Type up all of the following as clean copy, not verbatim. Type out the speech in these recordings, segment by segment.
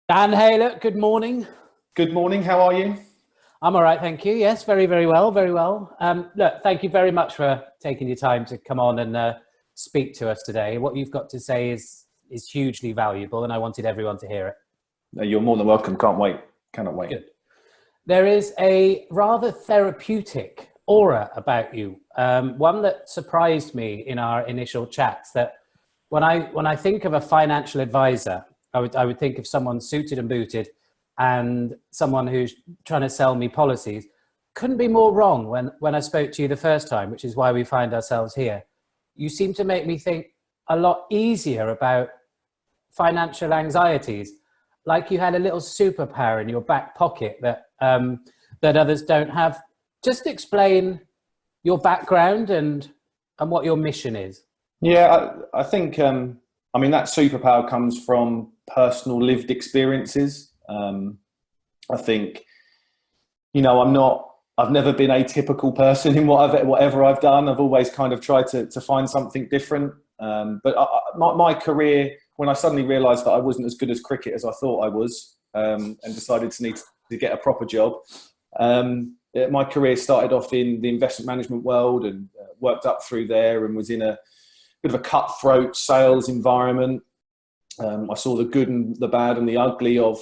Dan Haylett, good morning. Good morning, how are you? I'm all right, thank you. Yes, very, very well, very well. Look, thank you very much for taking your time to come on and speak to us today. What you've got to say is hugely valuable, and I wanted everyone to hear it. No, you're more than welcome, can't wait, cannot wait. Good. There is a rather therapeutic aura about you, one that surprised me in our initial chats, that when I think of a financial advisor, I would think of someone suited and booted and someone who's trying to sell me policies. Couldn't be more wrong when I spoke to you the first time, which is why we find ourselves here. You seem to make me think a lot easier about financial anxieties, like you had a little superpower in your back pocket that that others don't have. Just explain your background and what your mission is. Yeah, I think, I mean, that superpower comes from personal lived experiences. I think, I've never been a typical person in whatever I've done. I've always kind of tried to find something different. But my career, when I suddenly realised that I wasn't as good as cricket as I thought I was, and decided to need to get a proper job, my career started off in the investment management world and worked up through there and was in a bit of a cutthroat sales environment. I saw the good and the bad and the ugly of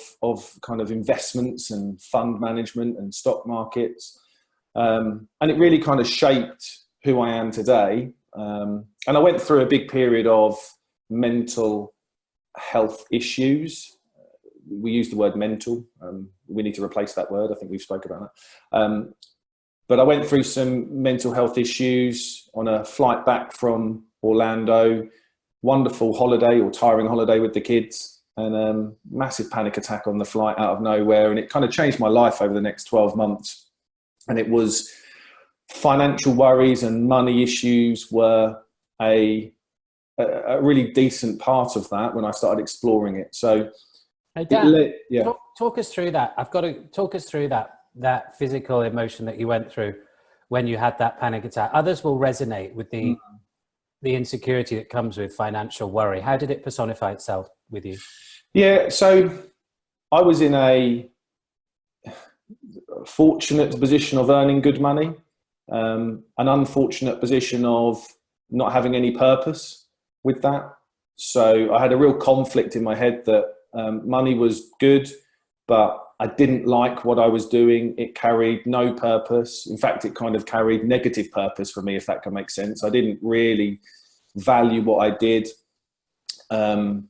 kind of investments and fund management and stock markets. And it really kind of shaped who I am today. And I went through a big period of mental health issues. We use the word mental. We need to replace that word. I think we've spoken about that. But I went through some mental health issues on a flight back from Orlando. Wonderful holiday or tiring holiday with the kids, and massive panic attack on the flight out of nowhere. And it kind of changed my life over the next 12 months. And it was financial worries and money issues were a really decent part of that when I started exploring it. So, hey Dan, yeah. talk us through that. I've got to talk us through that physical emotion that you went through when you had that panic attack. Others will resonate with the insecurity that comes with financial worry. How did it personify itself with you? Yeah, so I was in a fortunate position of earning good money, an unfortunate position of not having any purpose with that. So I had a real conflict in my head that money was good, but I didn't like what I was doing. It carried no purpose. In fact, it kind of carried negative purpose for me, if that can make sense. I didn't really value what I did. I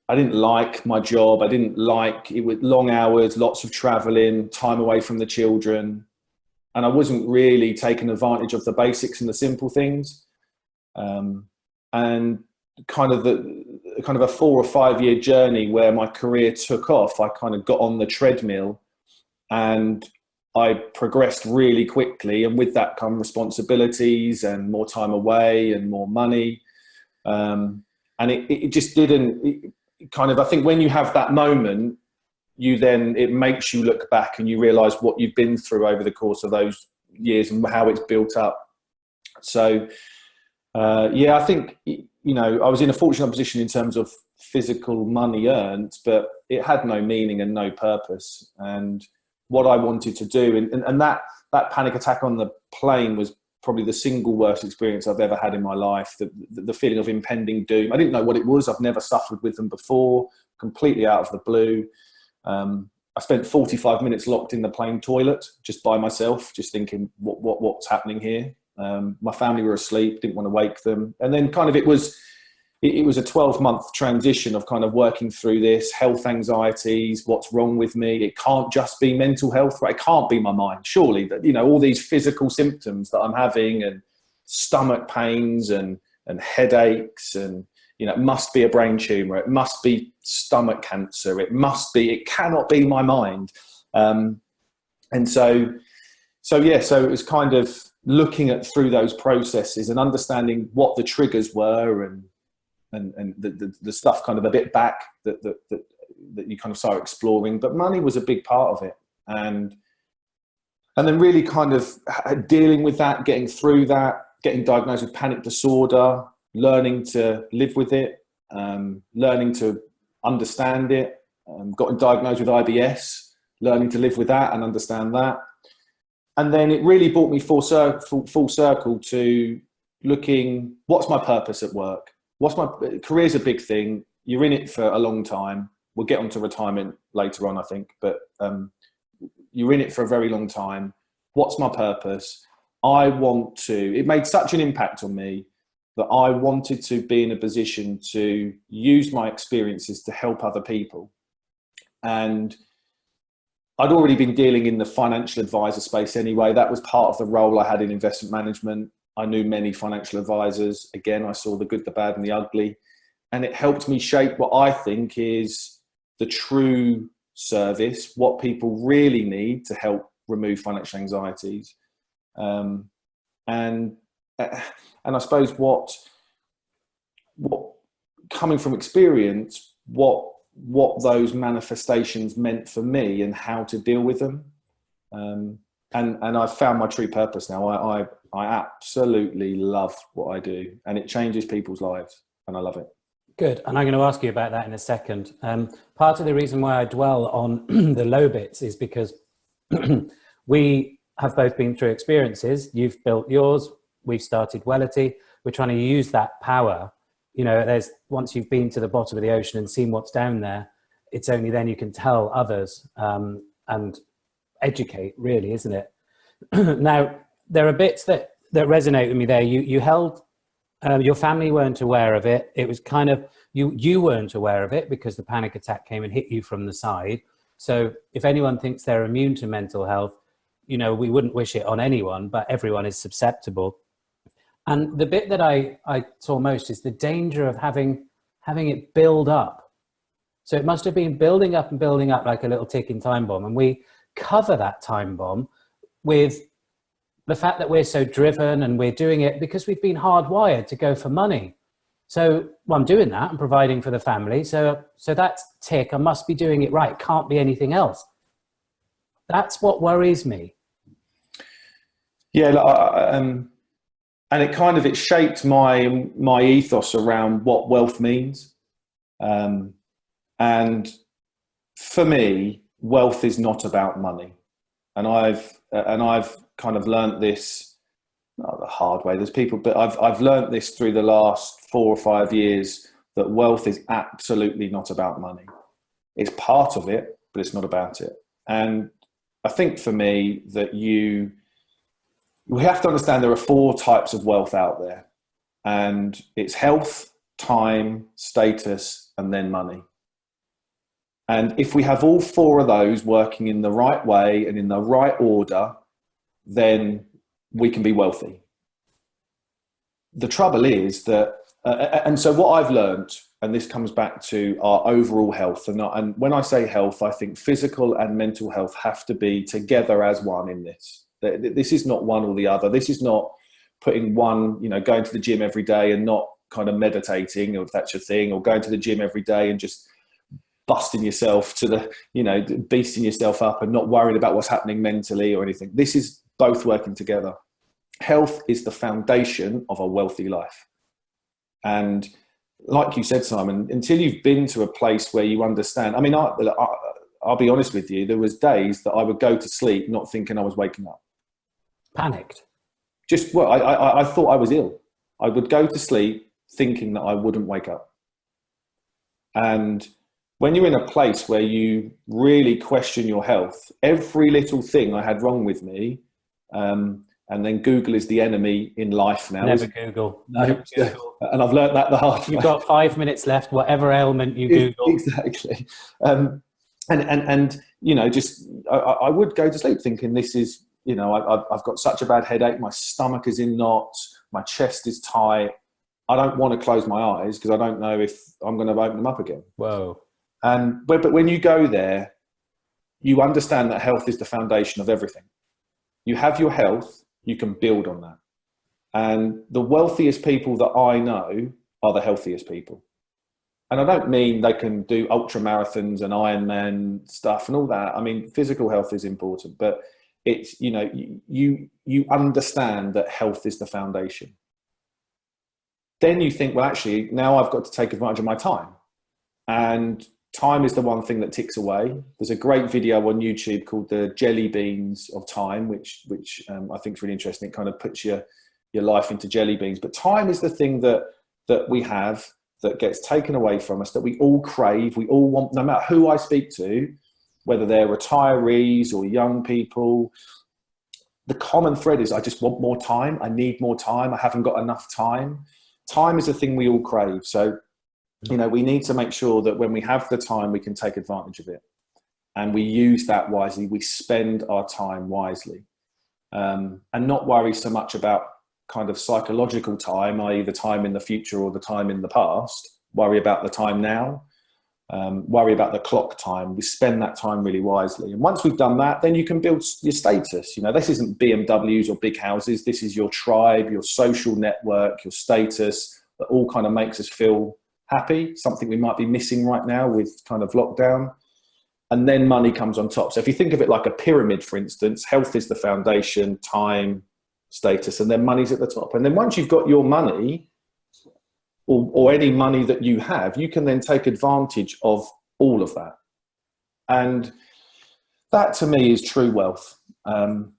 didn't like my job. I didn't like it with long hours, lots of traveling, time away from the children. And I wasn't really taking advantage of the basics and the simple things. And kind of a 4 or 5 year journey where my career took off, I kind of got on the treadmill and I progressed really quickly. And with that come responsibilities and more time away and more money. And it just didn't I think when you have that moment, it makes you look back and you realize what you've been through over the course of those years and how it's built up. So, I think, I was in a fortunate position in terms of physical money earned, but it had no meaning and no purpose. And what I wanted to do, and that panic attack on the plane was probably the single worst experience I've ever had in my life. The feeling of impending doom. I didn't know what it was. I've never suffered with them before, completely out of the blue. I spent 45 minutes locked in the plane toilet just by myself, just thinking, what's happening here? My family were asleep, didn't want to wake them. And then kind of it was a 12-month transition of kind of working through this, health anxieties, what's wrong with me. It can't just be mental health, right? It can't be my mind. Surely that, all these physical symptoms that I'm having and stomach pains and headaches and, it must be a brain tumor. It must be stomach cancer. It cannot be my mind. So it was kind of looking through those processes and understanding what the triggers were and the stuff kind of a bit back that you kind of started exploring. But money was a big part of it. And then really kind of dealing with that, getting through that, getting diagnosed with panic disorder, learning to live with it, learning to understand it, got diagnosed with IBS, learning to live with that and understand that. And then it really brought me full circle to looking, what's my purpose at work? Career's a big thing. You're in it for a long time. We'll get onto retirement later on, I think, but you're in it for a very long time. What's my purpose? It made such an impact on me that I wanted to be in a position to use my experiences to help other people. And I'd already been dealing in the financial advisor space anyway. That was part of the role I had in investment management. I knew many financial advisors. Again, I saw the good, the bad, and the ugly. And it helped me shape what I think is the true service, what people really need to help remove financial anxieties. And I suppose what coming from experience, what those manifestations meant for me and how to deal with them. And I've found my true purpose now. I absolutely love what I do, and it changes people's lives, and I love it. Good. And I'm going to ask you about that in a second. Part of the reason why I dwell on the low bits is because we have both been through experiences. You've built yours. We've started Wellity. We're trying to use that power. You know, once you've been to the bottom of the ocean and seen what's down there, it's only then you can tell others and educate, really, isn't it? Now, there are bits that resonate with me there. You held, your family weren't aware of it. It was kind of, you weren't aware of it because the panic attack came and hit you from the side. So if anyone thinks they're immune to mental health, you know, we wouldn't wish it on anyone, but everyone is susceptible. And the bit that I saw most is the danger of having it build up. So it must have been building up and building up like a little ticking time bomb. And we cover that time bomb with the fact that we're so driven and we're doing it because we've been hardwired to go for money. So I'm doing that. I'm providing for the family. So that's tick. I must be doing it right. Can't be anything else. That's what worries me. Yeah. And it shaped my ethos around what wealth means. And for me, wealth is not about money. And I've kind of learnt this, not the hard way, there's people, but I've learnt this through the last 4 or 5 years, that wealth is absolutely not about money. It's part of it, but it's not about it. And I think for me that we have to understand there are 4 types of wealth out there, and it's health, time, status, and then money. And if we have all 4 of those working in the right way and in the right order, then we can be wealthy. The trouble is that, and so what I've learned, and this comes back to our overall health, and when I say health, I think physical and mental health have to be together as one in this. This is not one or the other. This is not putting one, going to the gym every day and not kind of meditating, or if that's your thing, or going to the gym every day and just busting yourself to the, beasting yourself up and not worrying about what's happening mentally or anything. This is both working together. Health is the foundation of a wealthy life. And like you said, Simon, until you've been to a place where you understand, I mean, I'll be honest with you, there was days that I would go to sleep not thinking I was waking up. Panicked. I thought I was ill. I would go to sleep thinking that I wouldn't wake up. And when you're in a place where you really question your health, every little thing I had wrong with me, and then Google is the enemy in life now. Never Google. No, Never Google. And I've learnt that the hard way. You've got 5 minutes left, whatever ailment you Google. Exactly. And I would go to sleep thinking this is, I've got such a bad headache. My stomach is in knots. My chest is tight. I don't want to close my eyes because I don't know if I'm going to open them up again. Whoa. But when you go there, you understand that health is the foundation of everything. You have your health, you can build on that. And the wealthiest people that I know are the healthiest people. And I don't mean they can do ultra marathons and Ironman stuff and all that. I mean, physical health is important, but it's, you understand that health is the foundation. Then you think, well, actually, now I've got to take advantage of my time. And time is the one thing that ticks away. There's a great video on YouTube called the jelly beans of time, which I think is really interesting. It kind of puts your life into jelly beans. But time is the thing that we have that gets taken away from us, that we all crave, we all want, no matter who I speak to, whether they're retirees or young people. The common thread is, I just want more time. I need more time. I haven't got enough time. Time is a thing we all crave. So, you know, we need to make sure that when we have the time, we can take advantage of it. And we use that wisely. We spend our time wisely. And not worry so much about kind of psychological time, i.e. the time in the future or the time in the past. Worry about the time now. Worry about the clock time. We spend that time really wisely. And once we've done that, then you can build your status. You know, this isn't BMWs or big houses. This is your tribe, your social network, your status, that all kind of makes us feel happy, something we might be missing right now with kind of lockdown. And then money comes on top. So if you think of it like a pyramid, for instance, health is the foundation, time, status, and then money's at the top. And then once you've got your money, or any money that you have, you can then take advantage of all of that. And that to me is true wealth. And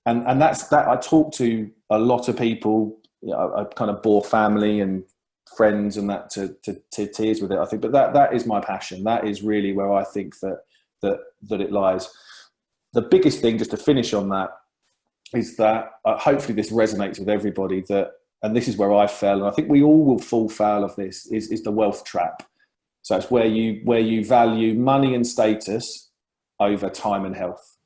that's that. I talk to a lot of people. You know, I kind of bore family and friends and that to tears with it, I think. But that is my passion. That is really where I think that it lies. The biggest thing, just to finish on that, is that hopefully this resonates with everybody, that, and this is where I fell, and I think we all will fall foul of this, is the wealth trap. So it's where you value money and status over time and health.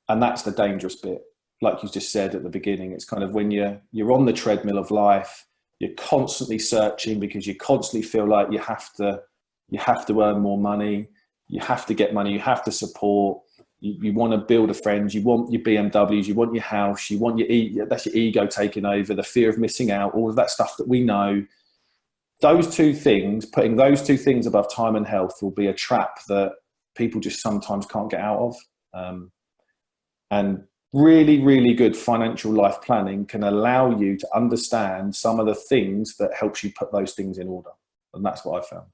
And that's the dangerous bit. Like you just said at the beginning, it's kind of when you're on the treadmill of life, you're constantly searching because you constantly feel like you have to earn more money, you have to get money, you have to support, you want to build a friend, you want your BMWs, you want your house, you want that's your ego taking over, the fear of missing out, all of that stuff that we know. Those two things, putting those two things above time and health, will be a trap that people just sometimes can't get out of. And really, really good financial life planning can allow you to understand some of the things that helps you put those things in order. And that's what I found.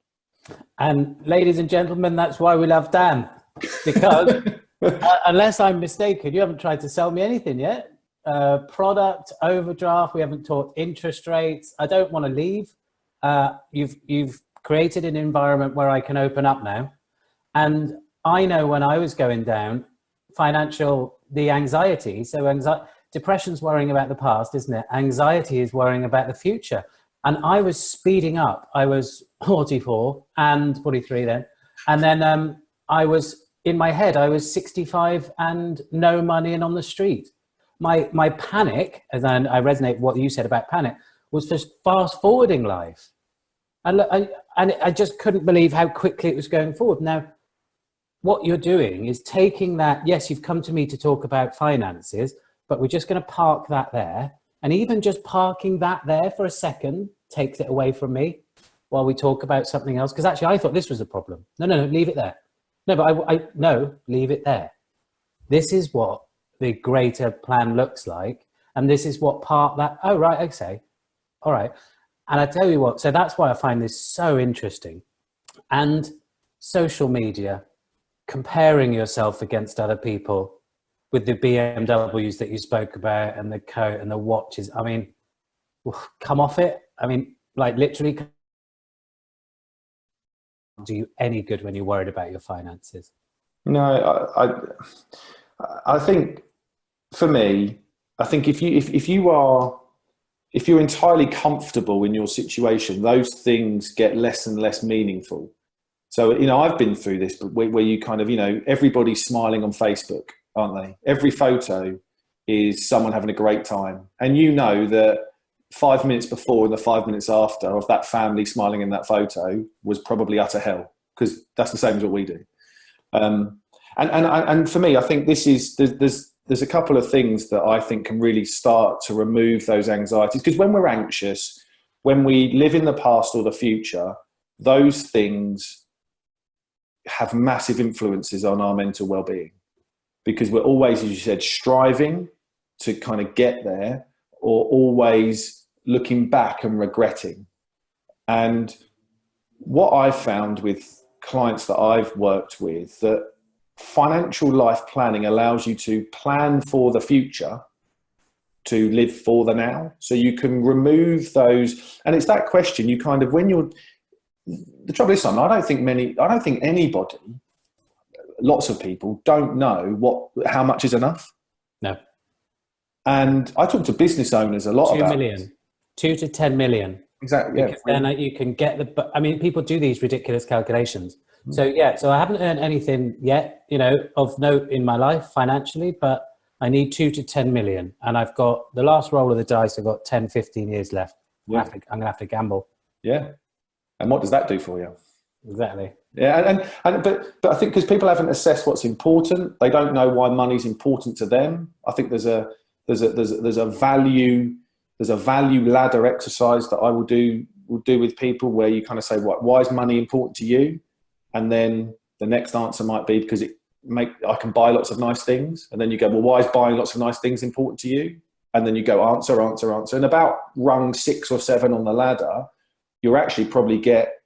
And ladies and gentlemen, that's why we love Dan, because unless I'm mistaken, you haven't tried to sell me anything yet. Product, overdraft, we haven't talked interest rates. I don't want to leave. You've created an environment where I can open up now. And I know when I was going down, the anxiety. So depression's worrying about the past, isn't it? Anxiety is worrying about the future. And I was speeding up. I was 44 and 43 then. And then I was, in my head, I was 65 and no money and on the street. My panic, and then I resonate with what you said about panic, was just fast forwarding life. And I just couldn't believe how quickly it was going forward. Now, what you're doing is taking that, yes, you've come to me to talk about finances, but we're just going to park that there. And even just parking that there for a second takes it away from me while we talk about something else. Because actually, I thought this was a problem. No, leave it there. No, but no, leave it there. This is what the greater plan looks like. And this is what part that, oh, right, okay. All right. And I tell you what, so that's why I find this so interesting. And social media, comparing yourself against other people with the BMWs that you spoke about and the coat and the watches. I mean, come off it. I mean, like literally do you any good when you're worried about your finances? No, I think for me, I think if you're entirely comfortable in your situation, those things get less and less meaningful. So, you know, I've been through this, but where you kind of, you know, everybody's smiling on Facebook, aren't they? Every photo is someone having a great time. And you know that 5 minutes before and the 5 minutes after of that family smiling in that photo was probably utter hell, because that's the same as what we do. And for me, I think there's a couple of things that I think can really start to remove those anxieties. Because when we're anxious, when we live in the past or the future, those things have massive influences on our mental well-being, because we're always, as you said, striving to kind of get there, or always looking back and regretting. And what I've found with clients that I've worked with that financial life planning allows you to plan for the future, to live for the now. So you can remove those, and it's that question you kind of, when you're, the trouble is, Simon, I don't think anybody, lots of people don't know how much is enough. No. And I talk to business owners a lot about 2 million, 2 to 10 million. Exactly. Yeah. Because then you can get people do these ridiculous calculations. So so I haven't earned anything yet, of note in my life financially, but I need 2 to 10 million. And I've got the last roll of the dice. I've got 10, 15 years left. Yeah. I'm going to have to gamble. Yeah. And what does that do for you? Exactly. Yeah. But I think because people haven't assessed what's important, they don't know why money's important to them. I think there's a value ladder exercise that I will do with people where you kind of say, why is money important to you? And then the next answer might be because I can buy lots of nice things. And then you go, well, why is buying lots of nice things important to you? And then you go answer. And about rung 6 or 7 on the ladder, you'll actually probably get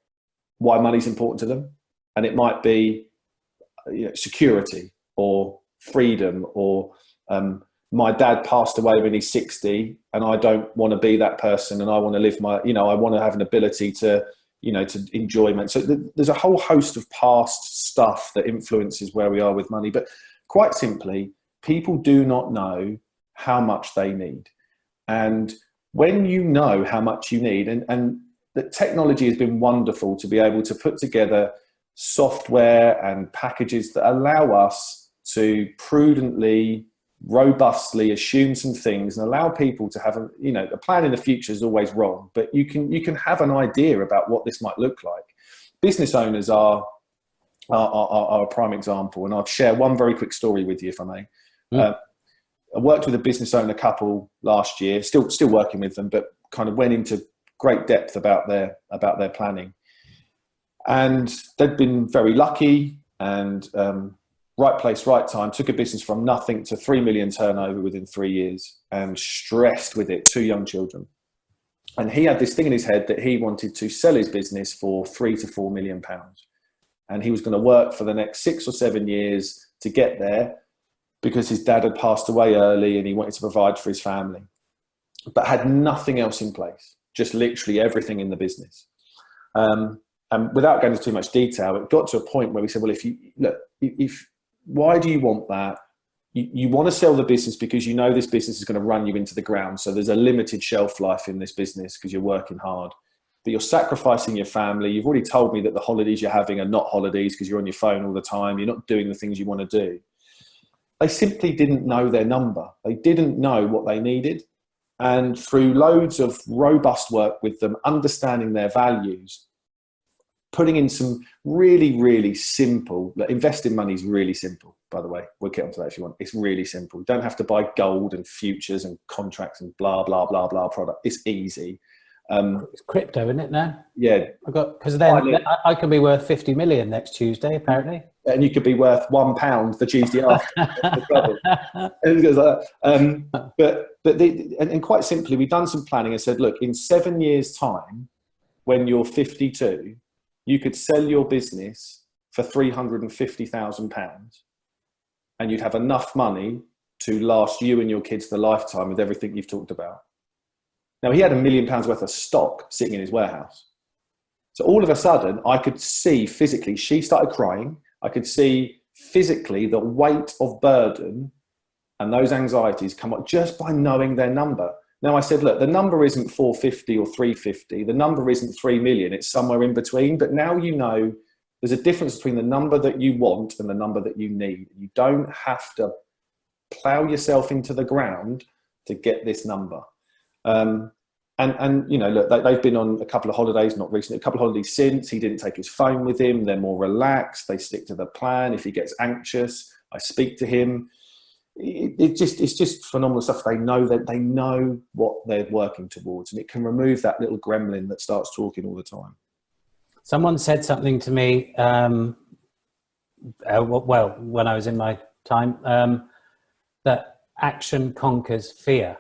why money's important to them. And it might be security or freedom or my dad passed away when he's 60 and I don't want to be that person, and I want to live I want to have an ability to enjoyment. So there's a whole host of past stuff that influences where we are with money. But quite simply, people do not know how much they need. And when you know how much you need, and the technology has been wonderful to be able to put together software and packages that allow us to prudently, robustly assume some things and allow people to have a plan in the future is always wrong, but you can have an idea about what this might look like. Business owners are a prime example, and I'll share one very quick story with you, if I may. I worked with a business owner couple last year, still working with them, but kind of went into great depth about their planning, and they'd been very lucky and right place, right time, took a business from nothing to 3 million turnover within 3 years, and stressed with it, 2 young children. And he had this thing in his head that he wanted to sell his business for 3 to 4 million pounds. And he was going to work for the next 6 or 7 years to get there because his dad had passed away early and he wanted to provide for his family, but had nothing else in place, just literally everything in the business. And without going into too much detail, it got to a point where we said, well, why do you want that? You want to sell the business because you know this business is going to run you into the ground. So there's a limited shelf life in this business because you're working hard, but you're sacrificing your family. You've already told me that the holidays you're having are not holidays because you're on your phone all the time. You're not doing the things you want to do. They simply didn't know their number. They didn't know what they needed. And through loads of robust work with them, understanding their values, putting in some really, really simple, investing money is really simple, by the way. We'll get onto that if you want. It's really simple. You don't have to buy gold and futures and contracts and blah, blah, blah, blah product. It's easy. It's crypto, isn't it now? Yeah. Because then I can be worth 50 million next Tuesday, apparently. And you could be worth £1 the Tuesday after. And it goes like that. And quite simply, we've done some planning and said, look, in 7 years' time, when you're 52, you could sell your business for £350,000 and you'd have enough money to last you and your kids the lifetime with everything you've talked about. Now, he had £1 million worth of stock sitting in his warehouse. So all of a sudden, I could see physically, she started crying. I could see physically the weight of burden and those anxieties come up just by knowing their number. Now I said, look, the number isn't 450 or 350. The number isn't 3 million. It's somewhere in between. But now you know there's a difference between the number that you want and the number that you need. You don't have to plow yourself into the ground to get this number. And look, they've been on a couple of holidays, not recently, a couple of holidays since. He didn't take his phone with him. They're more relaxed. They stick to the plan. If he gets anxious, I speak to him. It's just phenomenal stuff. They know what they're working towards, and it can remove that little gremlin that starts talking all the time. Someone said something to me, when I was in my time, that action conquers fear,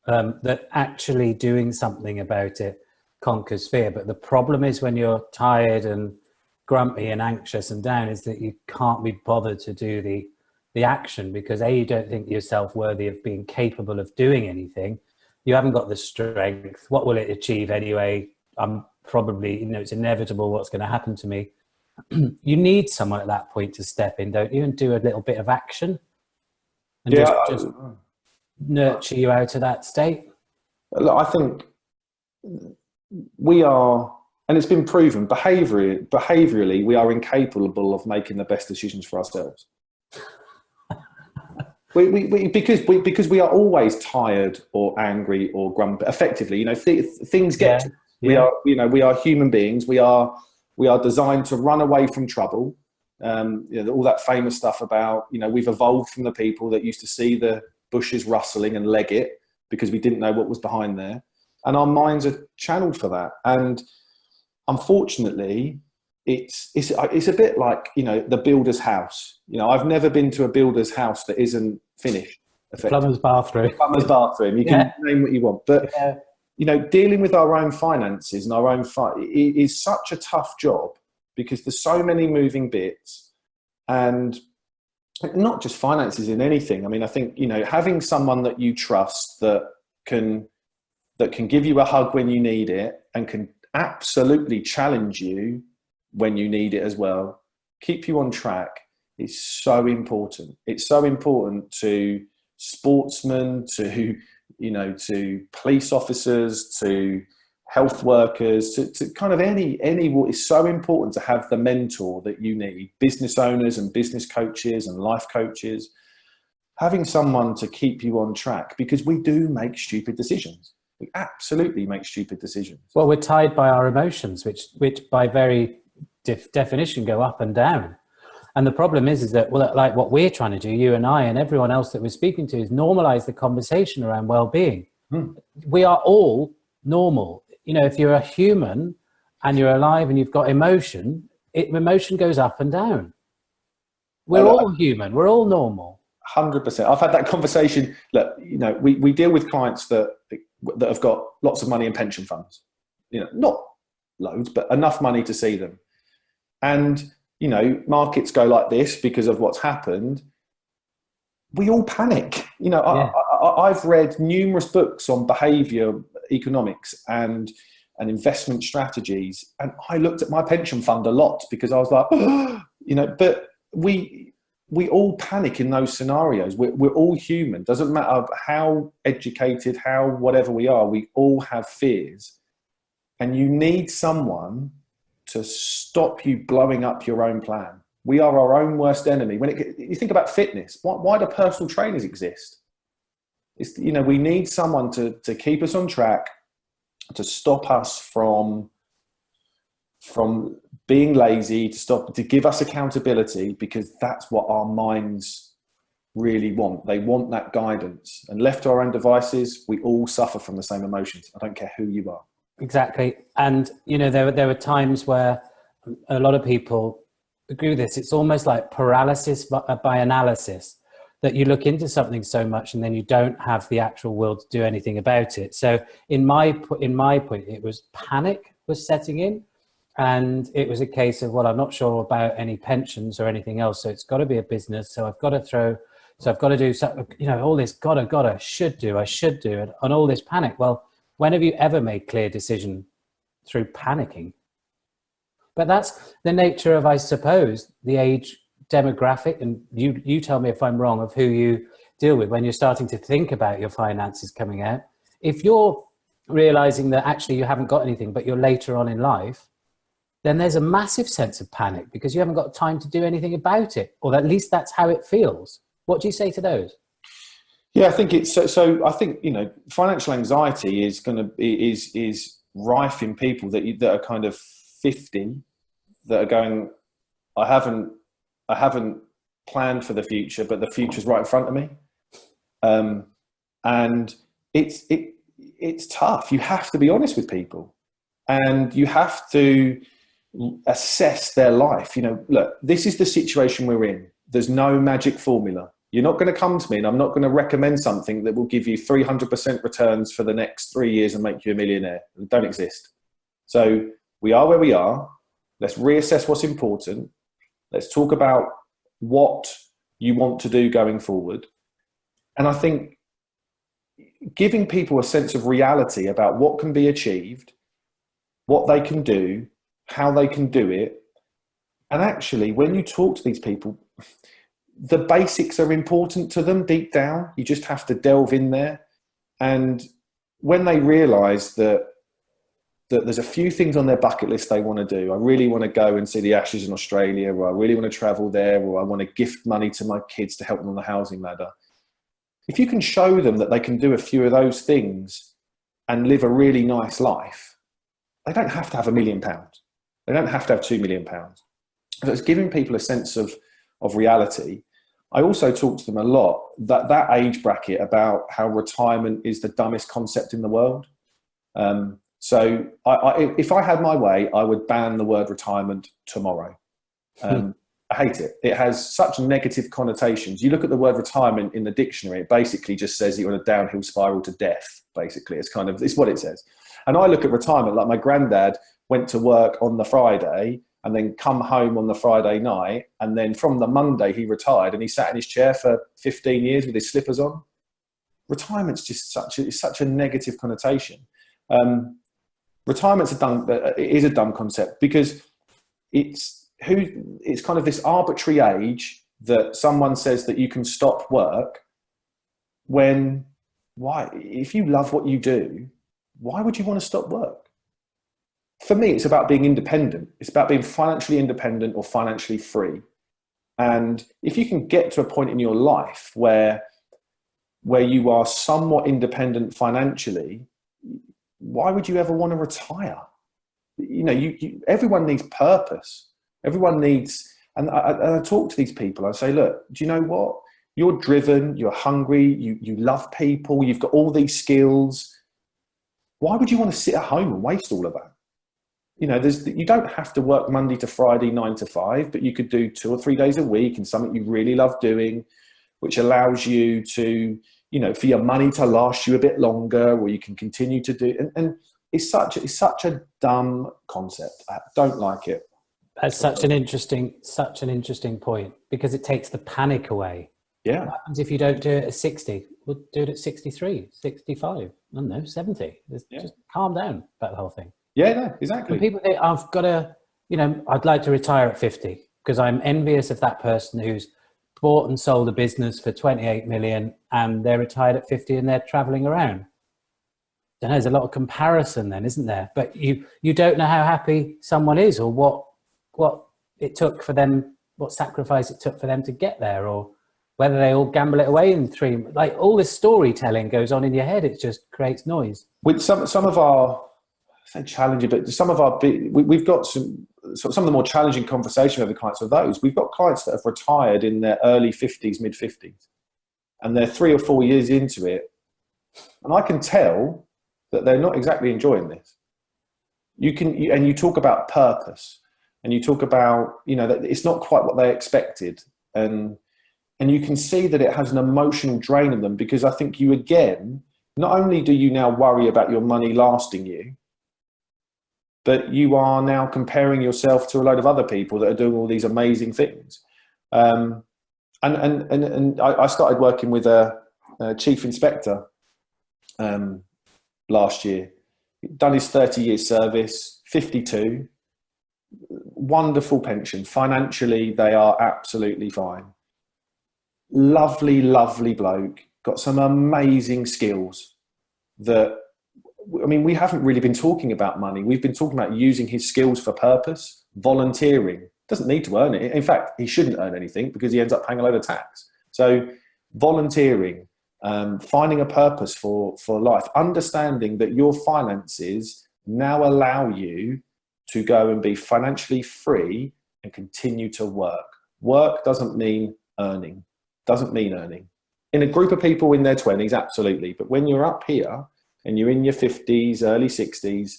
that actually doing something about it conquers fear. But the problem is when you're tired and grumpy and anxious and down is that you can't be bothered to do the action because A, you don't think yourself worthy of being capable of doing anything. You haven't got the strength. What will it achieve anyway? I'm probably, it's inevitable what's going to happen to me. You need someone at that point to step in, don't you, and do a little bit of action and just nurture you out of that state. I think we are, and it's been proven, behaviorally, we are incapable of making the best decisions for ourselves. Because we are always tired or angry or grumpy. Effectively, things get to us. We are human beings. We are designed to run away from trouble. All that famous stuff about, we've evolved from the people that used to see the bushes rustling and leg it because we didn't know what was behind there. And our minds are channeled for that. And unfortunately, it's a bit like, the builder's house. I've never been to a builder's house that isn't finished. Plumber's bathroom. Plumber's bathroom. You can name what you want. But, dealing with our own finances and our own it is such a tough job because there's so many moving bits, and not just finances in anything. I mean, I think, having someone that you trust that can give you a hug when you need it and can absolutely challenge you when you need it as well, keep you on track, is so important. It's so important to sportsmen, to police officers, to health workers, to kind of any, it's so important to have the mentor that you need. Business owners and business coaches and life coaches, having someone to keep you on track, because we do make stupid decisions. We absolutely make stupid decisions. Well, we're tied by our emotions, which by very definition go up and down. And the problem is that, like what we're trying to do, you and I and everyone else that we're speaking to, is normalize the conversation around well-being. We are all normal. If you're a human and you're alive and you've got emotion, emotion goes up and down. We're all human. We're all normal. 100%. I've had that conversation. Look, we deal with clients that have got lots of money in pension funds. Not loads, but enough money to see them. And markets go like this because of what's happened. We all panic. I've read numerous books on behavior economics and investment strategies, and I looked at my pension fund a lot because I was like, but we all panic in those scenarios. We're all human. Doesn't matter how educated, how whatever we are, we all have fears, and you need someone to stop you blowing up your own plan. We are our own worst enemy. When you think about fitness, why do personal trainers exist? It's, we need someone to keep us on track, to stop us from being lazy, to give us accountability, because that's what our minds really want. They want that guidance. And left to our own devices, we all suffer from the same emotions. I don't care who you are. Exactly. And, there were times where a lot of people agree with this. It's almost like paralysis by analysis, that you look into something so much and then you don't have the actual will to do anything about it. So in my point, it was panic was setting in, and it was a case of, well, I'm not sure about any pensions or anything else. So it's got to be a business. So I've got to do something, all this I should do, and all this panic. Well, when have you ever made clear decision through panicking? But that's the nature of, I suppose, the age demographic, and you tell me if I'm wrong, of who you deal with when you're starting to think about your finances coming out. If you're realizing that actually you haven't got anything, but you're later on in life, then there's a massive sense of panic because you haven't got time to do anything about it, or at least that's how it feels. What do you say to those? Yeah, I think it's so. I think financial anxiety is rife in people that are kind of 50, that are going, I haven't planned for the future, but the future's right in front of me, and it's tough. You have to be honest with people, and you have to assess their life. Look, this is the situation we're in. There's no magic formula. You're not going to come to me and I'm not going to recommend something that will give you 300% returns for the next 3 years and make you a millionaire. They don't exist. So we are where we are. Let's reassess what's important. Let's talk about what you want to do going forward. And I think giving people a sense of reality about what can be achieved, what they can do, how they can do it. And actually, when you talk to these people, the basics are important to them deep down. You just have to delve in there. And when they realize that there's a few things on their bucket list they want to do. I really want to go and see the Ashes in Australia, or I really want to travel there, or I want to gift money to my kids to help them on the housing ladder. If you can show them that they can do a few of those things and live a really nice life, they don't have to have £1 million. They don't have to have £2 million. So it's giving people a sense of reality. I also talk to them a lot, that age bracket, about how retirement is the dumbest concept in the world. So if I had my way, I would ban the word retirement tomorrow. I hate it. It has such negative connotations. You look at the word retirement in the dictionary, it basically just says you're on a downhill spiral to death, basically. It's what it says. And I look at retirement like my granddad went to work on the Friday and then come home on the Friday night. And then from the Monday he retired and he sat in his chair for 15 years with his slippers on. Retirement's just such a negative connotation. Retirement's a dumb concept, because it's kind of this arbitrary age that someone says that you can stop work when, why? If you love what you do, why would you want to stop work? For me, it's about being independent. It's about being financially independent or financially free. And if you can get to a point in your life where you are somewhat independent financially, why would you ever want to retire? You know, everyone needs purpose. Everyone needs, and I talk to these people. I say, look, do you know what? You're driven, you're hungry, you love people, you've got all these skills. Why would you want to sit at home and waste all of that? You know, you don't have to work Monday to Friday, 9 to 5, but you could do 2 or 3 days a week and something you really love doing, which allows you to, you know, for your money to last you a bit longer, or you can continue to do. And it's such a dumb concept. I don't like it. That's such an interesting point, because it takes the panic away. Yeah. What happens if you don't do it at 60? We'll do it at 63, 65, I don't know, 70. Just calm down about the whole thing. Yeah, no, exactly. When people think, I've got to, you know, I'd like to retire at 50, because I'm envious of that person who's bought and sold a business for 28 million and they're retired at 50 and they're traveling around. Then there's a lot of comparison then, isn't there? But you don't know how happy someone is, or what it took for them, what sacrifice it took for them to get there, or whether they all gamble it away in 3, like all this storytelling goes on in your head. It just creates noise. With some of our, I say challenging, but some of our, we've got some of the more challenging conversation with the clients are those. We've got clients that have retired in their early 50s, mid 50s, and they're 3 or 4 years into it. And I can tell that they're not exactly enjoying this. And you talk about purpose, and you talk about, you know, that it's not quite what they expected. And you can see that it has an emotional drain on them, because I think you, again, not only do you now worry about your money lasting you, but you are now comparing yourself to a load of other people that are doing all these amazing things. And I started working with a chief inspector last year. He'd done his 30-year service, 52, wonderful pension. Financially, they are absolutely fine. Lovely, lovely bloke, got some amazing skills that, I mean, we haven't really been talking about money. We've been talking about using his skills for purpose, volunteering. Doesn't need to earn it. In fact, he shouldn't earn anything, because he ends up paying a load of tax. So volunteering, finding a purpose for life, understanding that your finances now allow you to go and be financially free and continue to work. Work doesn't mean earning. In a group of people in their 20s, absolutely. But when you're up here and you're in your 50s, early 60s,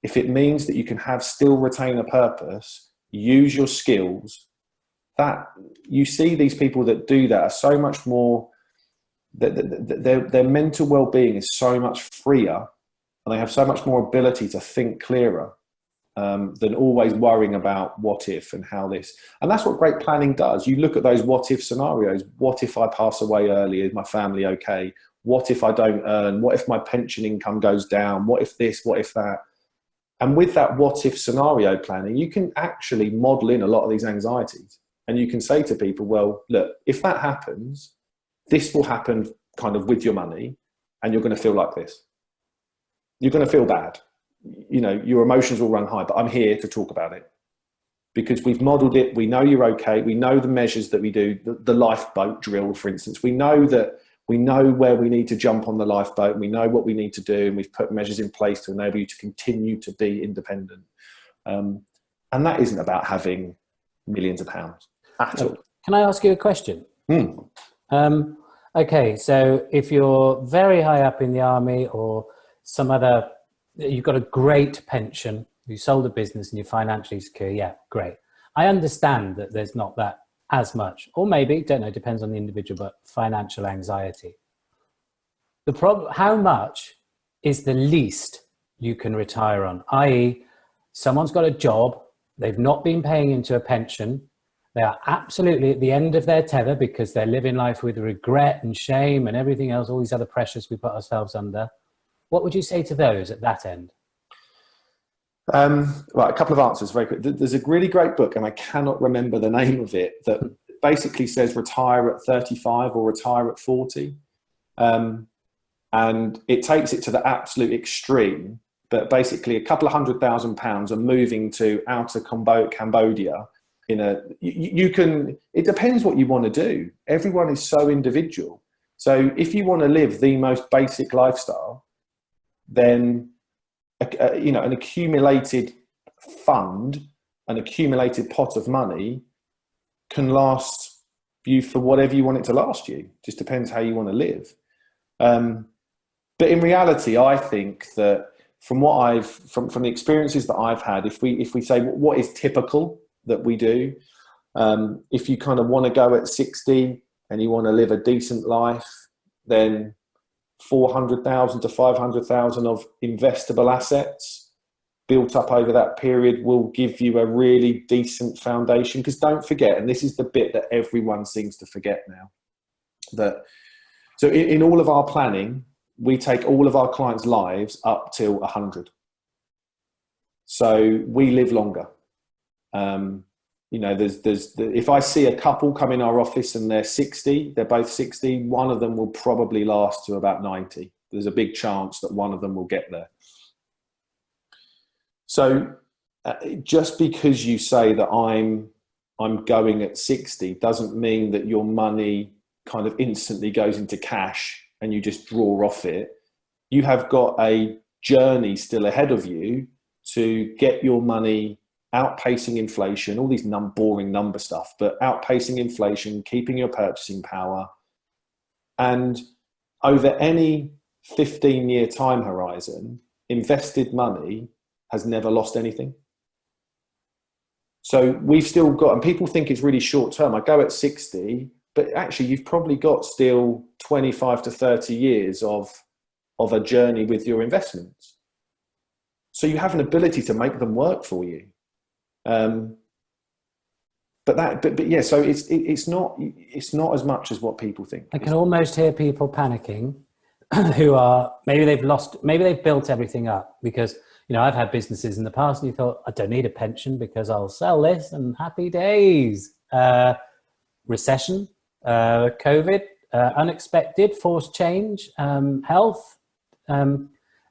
if it means that you can still retain a purpose, use your skills, that you see these people that do that are so much more, their mental well-being is so much freer, and they have so much more ability to think clearer. than always worrying about what if and how this. And that's what great planning does. You look at those what if scenarios. What if I pass away early? Is my family okay? What if I don't earn? What if my pension income goes down? What if this? What if that? And with that what if scenario planning, you can actually model in a lot of these anxieties. And you can say to people, well, look, if that happens, this will happen kind of with your money, and you're going to feel like this. You're going to feel bad. You know, your emotions will run high, but I'm here to talk about it because we've modeled it. We know you're okay. We know the measures that we do, the lifeboat drill, for instance. We know where we need to jump on the lifeboat. We know what we need to do, and we've put measures in place to enable you to continue to be independent. And that isn't about having millions of pounds at all. Can I ask you a question? Okay, so if you're very high up in the army or some other, you've got a great pension, you sold a business and you're financially secure, yeah, great. I understand that there's not that as much, or maybe, don't know, depends on the individual, but financial anxiety. The problem, how much is the least you can retire on? I.e., someone's got a job, they've not been paying into a pension, they are absolutely at the end of their tether because they're living life with regret and shame and everything else, all these other pressures we put ourselves under. What would you say to those at that end? Right, a couple of answers very quick. There's a really great book, and I cannot remember the name of it, that basically says retire at 35 or retire at 40. And it takes it to the absolute extreme, but basically a couple of £100,000 are moving to outer Cambodia. It depends what you want to do. Everyone is so individual. So if you want to live the most basic lifestyle, then an accumulated fund, an accumulated pot of money can last you for whatever you want it to last you. Just depends how you want to live. But in reality, I think that from the experiences that I've had, if we say what is typical that we do, if you kind of want to go at 60 and you want to live a decent life, then 400,000 to 500,000 of investable assets built up over that period will give you a really decent foundation. Because don't forget, and this is the bit that everyone seems to forget now, so in all of our planning, we take all of our clients' lives up till 100. So we live longer. If I see a couple come in our office and they're 60, they're both 60, one of them will probably last to about 90. There's a big chance that one of them will get there. So just because you say that I'm going at 60 doesn't mean that your money kind of instantly goes into cash and you just draw off it. You have got a journey still ahead of you to get your money outpacing inflation, all these boring number stuff, but outpacing inflation, keeping your purchasing power. And over any 15-year time horizon, invested money has never lost anything. So we've still got, and people think it's really short term. I go at 60, but actually you've probably got still 25 to 30 years of a journey with your investments. So you have an ability to make them work for you. So it's not as much as what people think. I can almost hear people panicking who are, maybe they've built everything up because, I've had businesses in the past and you thought, I don't need a pension because I'll sell this and happy days. Recession, COVID, unexpected, forced change, health,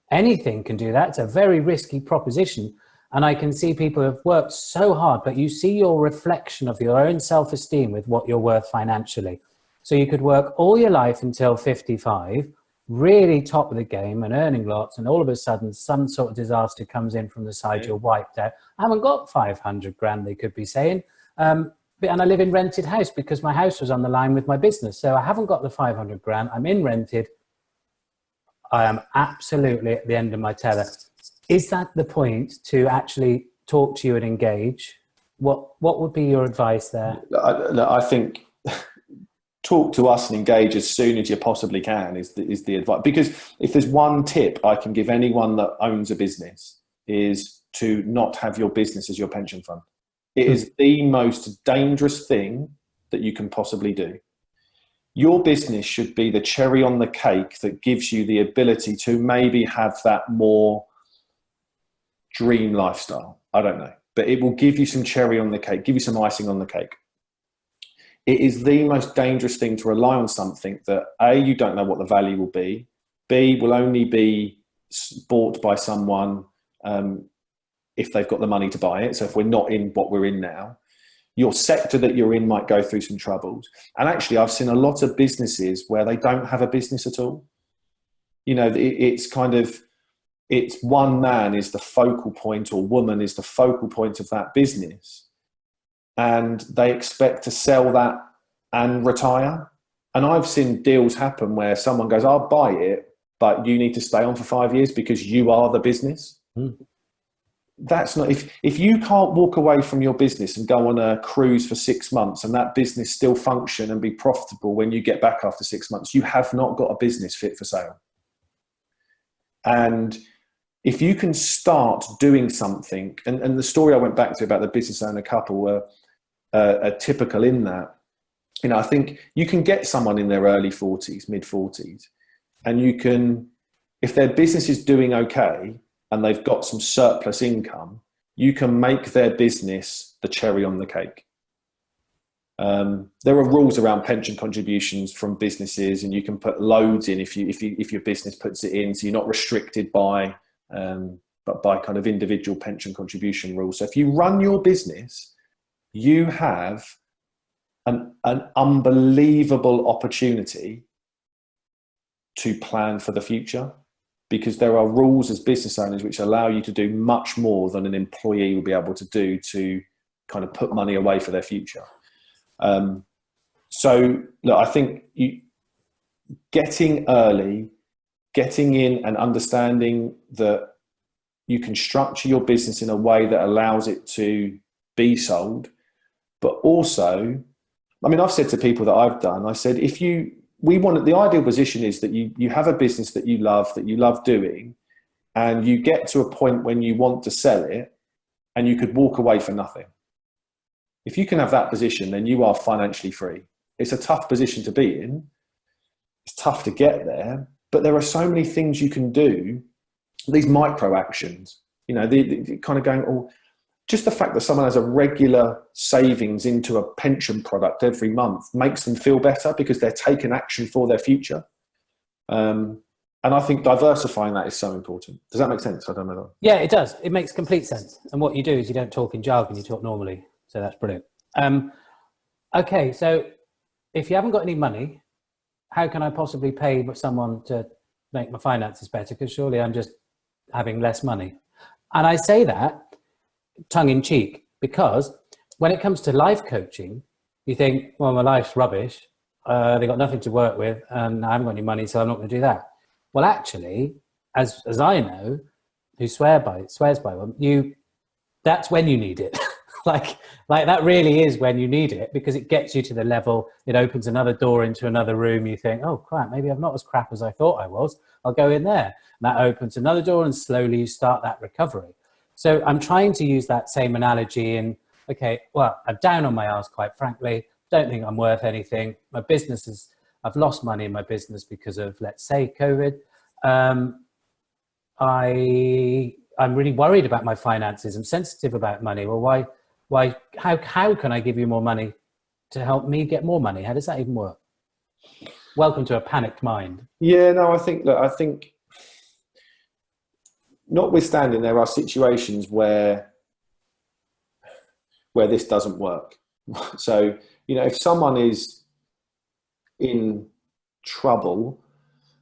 anything can do that. It's a very risky proposition. And I can see people have worked so hard, but you see your reflection of your own self-esteem with what you're worth financially. So you could work all your life until 55, really top of the game and earning lots, and all of a sudden some sort of disaster comes in from the side, you're wiped out. I haven't got 500 grand, they could be saying. And I live in rented house because my house was on the line with my business. So I haven't got the 500 grand, I'm in rented. I am absolutely at the end of my tether. Is that the point to actually talk to you and engage? What would be your advice there? I think talk to us and engage as soon as you possibly can is the advice. Because if there's one tip I can give anyone that owns a business, is to not have your business as your pension fund. It is the most dangerous thing that you can possibly do. Your business should be the cherry on the cake that gives you the ability to maybe have that more dream lifestyle. I don't know, but it will give you some cherry on the cake, give you some icing on the cake. It is the most dangerous thing to rely on something that A, you don't know what the value will be, B, will only be bought by someone if they've got the money to buy it. So if we're not in what we're in now, your sector that you're in might go through some troubles. And actually, I've seen a lot of businesses where they don't have a business at all. You know, it's kind of, it's one man is the focal point or woman is the focal point of that business. And they expect to sell that and retire. And I've seen deals happen where someone goes, I'll buy it, but you need to stay on for 5 years because you are the business. That's not, if you can't walk away from your business and go on a cruise for 6 months and that business still function and be profitable when you get back after 6 months, you have not got a business fit for sale. And if you can start doing something, and the story I went back to about the business owner couple were typical in that, you know, I think you can get someone in their early 40s, mid 40s, and you can, if their business is doing okay and they've got some surplus income, you can make their business the cherry on the cake. There are rules around pension contributions from businesses, and you can put loads in if your business puts it in, so you're not restricted by kind of individual pension contribution rules. So if you run your business, you have an unbelievable opportunity to plan for the future, because there are rules as business owners which allow you to do much more than an employee will be able to do to kind of put money away for their future. So look, I think getting early, getting in and understanding that you can structure your business in a way that allows it to be sold. But also, I mean, I've said to people that I've done, I said, the ideal position is that you have a business that you love doing, and you get to a point when you want to sell it and you could walk away for nothing. If you can have that position, then you are financially free. It's a tough position to be in. It's tough to get there, but there are so many things you can do, these micro actions, you know, the kind of going, oh, just the fact that someone has a regular savings into a pension product every month makes them feel better because they're taking action for their future. And I think diversifying that is so important. Does that make sense? I don't know. Yeah, it does. It makes complete sense. And what you do is you don't talk in jargon, you talk normally. So that's brilliant. Okay, so if you haven't got any money, how can I possibly pay someone to make my finances better? Because surely I'm just having less money. And I say that tongue in cheek, because when it comes to life coaching, you think, well, my life's rubbish. They got nothing to work with and I haven't got any money, so I'm not going to do that. Well, actually, as I know, who swears by one, that's when you need it. like that really is when you need it, because it gets you to the level, it opens another door into another room. You think, oh crap, maybe I'm not as crap as I thought I was. I'll go in there. And that opens another door, and slowly you start that recovery. So I'm trying to use that same analogy in, okay, well, I'm down on my arse, quite frankly. Don't think I'm worth anything. My business I've lost money in my business because of, let's say, COVID. I'm really worried about my finances. I'm sensitive about money. Well, how can I give you more money to help me get more money? How does that even work? Welcome to a panicked mind. Yeah, no, I think notwithstanding, there are situations where this doesn't work. So, you know, if someone is in trouble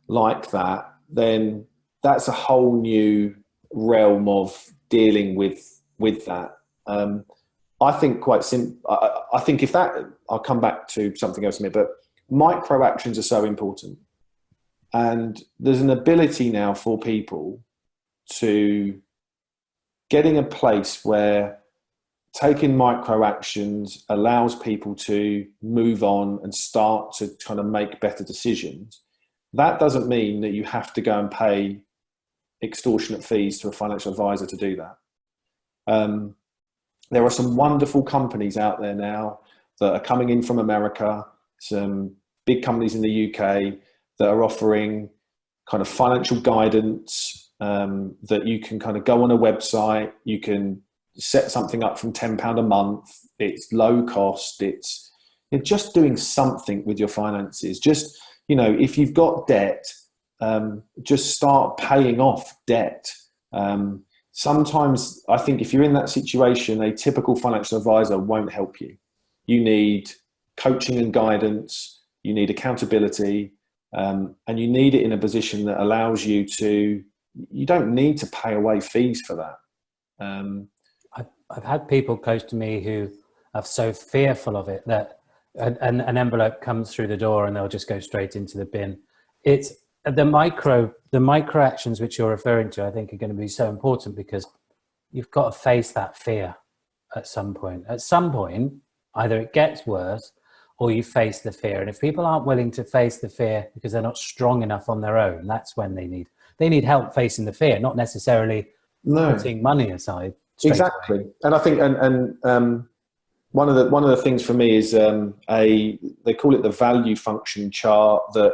like that, then that's a whole new realm of dealing with that. I think quite simple. I think if that, I'll come back to something else in a minute, but micro actions are so important. And there's an ability now for people to getting a place where taking micro actions allows people to move on and start to kind of make better decisions. That doesn't mean that you have to go and pay extortionate fees to a financial advisor to do that. There are some wonderful companies out there now that are coming in from America, some big companies in the UK that are offering kind of financial guidance, that you can kind of go on a website, you can set something up from £10 a month. It's low cost. It's you're just doing something with your finances. Just, if you've got debt, just start paying off debt. Sometimes I think if you're in that situation, a typical financial advisor won't help you. You need coaching and guidance. You need accountability, and you need it in a position that allows you to, you don't need to pay away fees for that. I've had people close to me who are so fearful of it that an envelope comes through the door and they'll just go straight into the bin. It's the micro actions which you're referring to, I think, are going to be so important, because you've got to face that fear at some point. At some point, either it gets worse or you face the fear. And if people aren't willing to face the fear because they're not strong enough on their own, that's when they need help facing the fear, not necessarily putting money aside. Exactly. Away. And I think, one of the things for me is they call it the value function chart, that